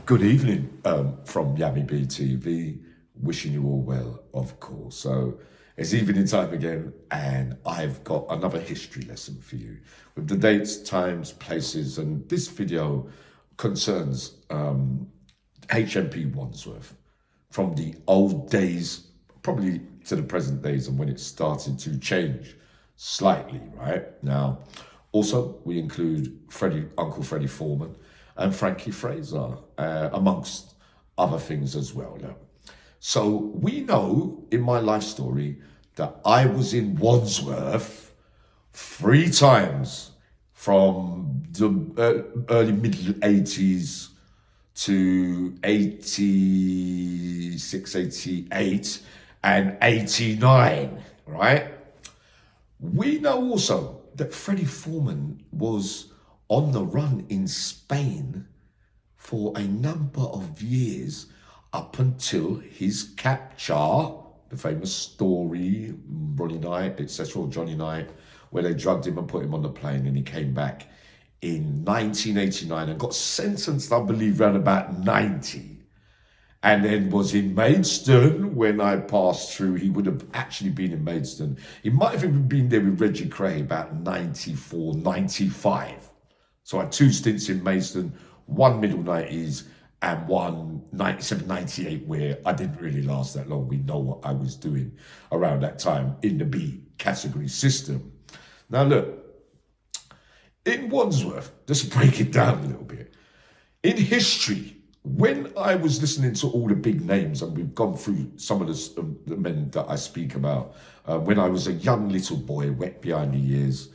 Good evening from Yummy BTV. Wishing you all well, of course. So it's evening time again, and I've got another history lesson for you with the dates, times, places, and this video concerns HMP Wandsworth from the old days, probably to the present days, and when it started to change slightly, right? Now, also, we include Uncle Freddy Forman and Frankie Fraser, amongst other things as well. Now, so we know in my life story that I was in Wandsworth 3 times from the early middle 80s to 86, 88 and 89, right? We know also that Freddy Forman was on the run in Spain for a number of years up until his capture, the famous story, Ronnie Knight, etc., Johnny Knight, where they drugged him and put him on the plane, and he came back in 1989 and got sentenced, I believe, around about 90. And then was in Maidstone when I passed through. He would have actually been in Maidstone. He might have even been there with Reggie Cray about 94, 95. So I had 2 stints in Maidstone, 1 middle 90s and 1 97, 98, where I didn't really last that long. We know what I was doing around that time in the B category system. Now look, in Wandsworth, just break it down a little bit. In history, when I was listening to all the big names, and we've gone through some of the men that I speak about, when I was a young little boy, wet behind the ears,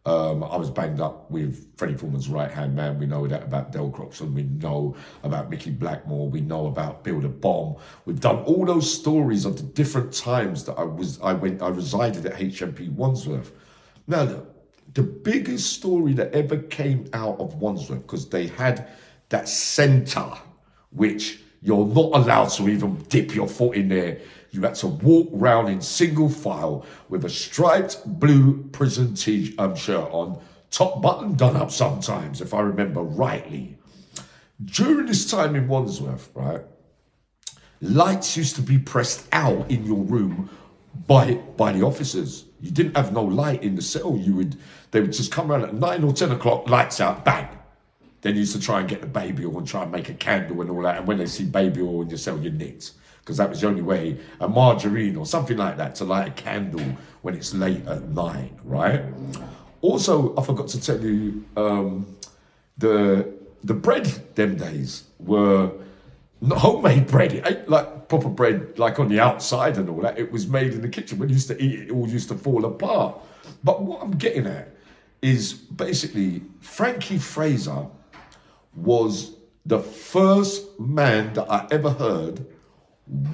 I was banged up with Freddie Foreman's right-hand man. We know that about Del Croxon. We know about Mickey Blackmore. We know about Bill the Bomb. We've done all those stories of the different times that I resided at HMP Wandsworth. Now, look, the biggest story that ever came out of Wandsworth, because they had that centre, which you're not allowed to even dip your foot in there. You had to walk round in single file with a striped blue prison shirt on, top button done up sometimes, if I remember rightly. During this time in Wandsworth, right, lights used to be pressed out in your room by the officers. You didn't have no light in the cell. They would just come around at 9 or 10 o'clock, lights out, bang. Then you used to try and get the baby oil and try and make a candle and all that. And when they see baby oil in your cell, you nicked. Because that was the only way, a margarine or something like that, to light a candle when it's late at night, right? Also, I forgot to tell you, the bread them days were not homemade bread. It ain't like proper bread, like on the outside and all that. It was made in the kitchen. When you used to eat it, it all used to fall apart. But what I'm getting at is basically Frankie Fraser was the first man that I ever heard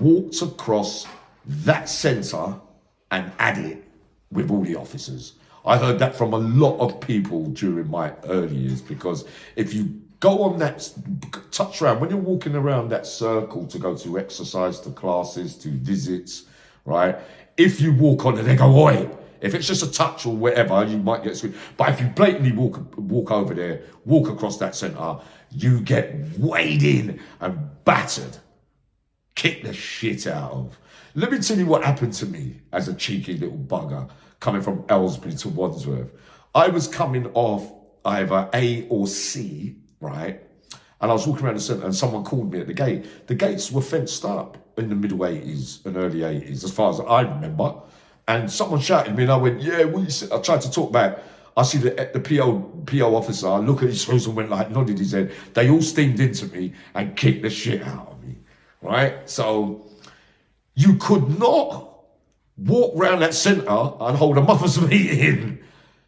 walked across that centre and had it with all the officers. I heard that from a lot of people during my early years, because if you go on that touch round, when you're walking around that circle to go to exercise, to classes, to visits, right? If you walk on it, they go, oi. If it's just a touch or whatever, you might get sweet. But if you blatantly walk over there, walk across that centre, you get weighed in and battered. Kick the shit out of. Let me tell you what happened to me as a cheeky little bugger coming from Ellesbury to Wandsworth. I was coming off either A or C, right? And I was walking around the centre and someone called me at the gate. The gates were fenced up in the middle 80s and early 80s, as far as I remember. And someone shouted at me and I went, yeah, what you say? I tried to talk back. I see the PO officer, I look at his face and went like, nodded his head. They all steamed into me and kicked the shit out of me, right? So you could not walk round that centre and hold a mother's meeting.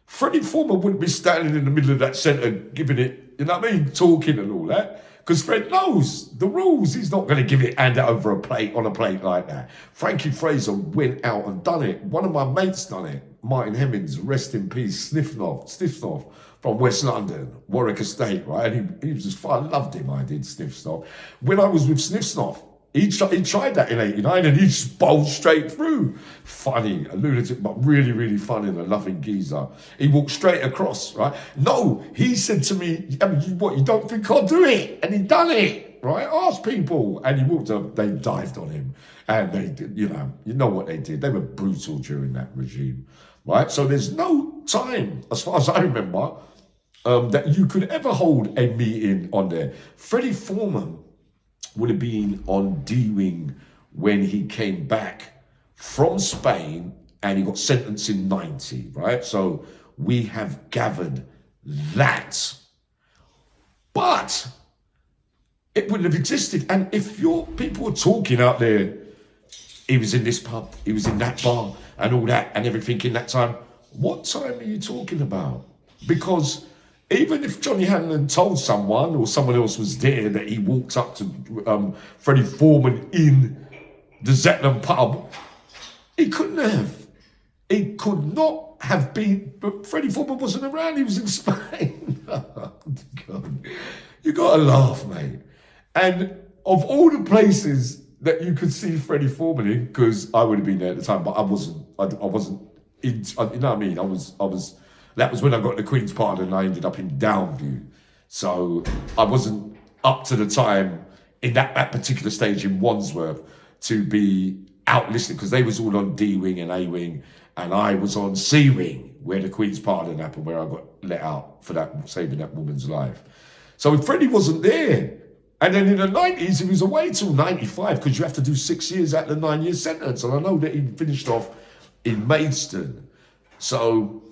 Freddie Forman wouldn't be standing in the middle of that centre giving it, you know what I mean, talking and all that. Because Fred knows the rules. He's not going to give it, hand it over a plate on a plate like that. Frankie Fraser went out and done it. One of my mates done it. Martin Hemmings, rest in peace, Stiffnoff from West London, Warwick Estate, right? And he was just fun. I loved him, I did, Stiffnoff. When I was with Stiffnoff, he tried that in 89 and he just bowled straight through. Funny, a lunatic, but really, really funny and a loving geezer. He walked straight across, right? No, he said to me, I mean, you don't think I'll do it? And he done it. right? Ask people. And he walked up, they dived on him. And they did, you know what they did. They were brutal during that regime, right? So there's no time, as far as I remember, that you could ever hold a meeting on there. Freddie Foreman would have been on D-Wing when he came back from Spain and he got sentenced in 90, right? So we have gathered that. But it wouldn't have existed. And if your people were talking out there, he was in this pub, he was in that bar, and all that, and everything in that time, what time are you talking about? Because even if Johnny Hanlon told someone, or someone else was there, that he walked up to Freddie Foreman in the Zetland pub, he couldn't have. It could not have been, but Freddie Foreman wasn't around, he was in Spain. Oh, God. You gotta laugh, mate. And of all the places that you could see Freddie Foreman in, because I would have been there at the time, but I wasn't, in, you know what I mean? That was when I got to Queen's Park and I ended up in Downview. So I wasn't up to the time in that particular stage in Wandsworth to be out listening, because they was all on D-Wing and A-Wing, and I was on C-Wing, where the Queen's Pardon happened, where I got let out for that, saving that woman's life. So Freddie wasn't there. And then in the 90s, he was away till 95, because you have to do 6 years at the 9-year sentence. And I know that he finished off in Maidstone. So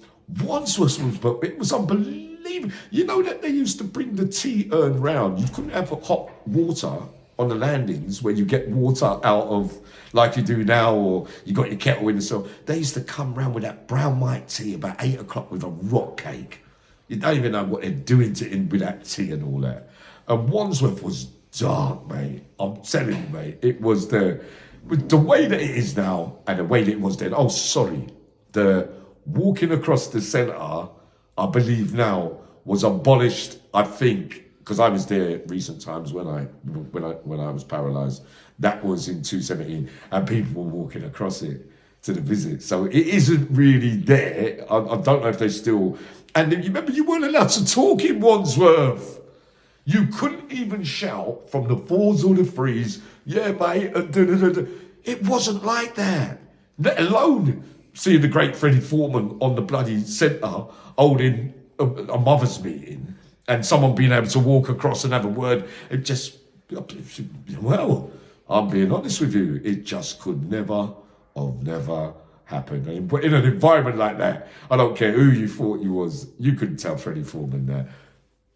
Wandsworth it was unbelievable. You know that they used to bring the tea urn round. You couldn't have hot water on the landings where you get water out of, like you do now, or you got your kettle in the cell. They used to come round with that brown white tea about 8 o'clock with a rock cake. You don't even know what they're doing with that tea and all that. And Wandsworth was dark, mate. I'm telling you, mate. It was with the way that it is now and the way that it was then. Oh, sorry. The walking across the centre, I believe now, was abolished, I think, because I was there recent times when I was paralysed. That was in 2017, and people were walking across it to the visit. So it isn't really there. I don't know if they still... And you remember, you weren't allowed to talk in Wandsworth. You couldn't even shout from the 4s or the 3s, yeah, mate, It wasn't like that. Let alone seeing the great Freddie Foreman on the bloody centre holding a mother's meeting and someone being able to walk across and have a word. It just, well, I'm being honest with you, it just could never happen. And in an environment like that, I don't care who you thought you was, you couldn't tell Freddie Foreman that.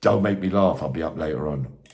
Don't make me laugh, I'll be up later on.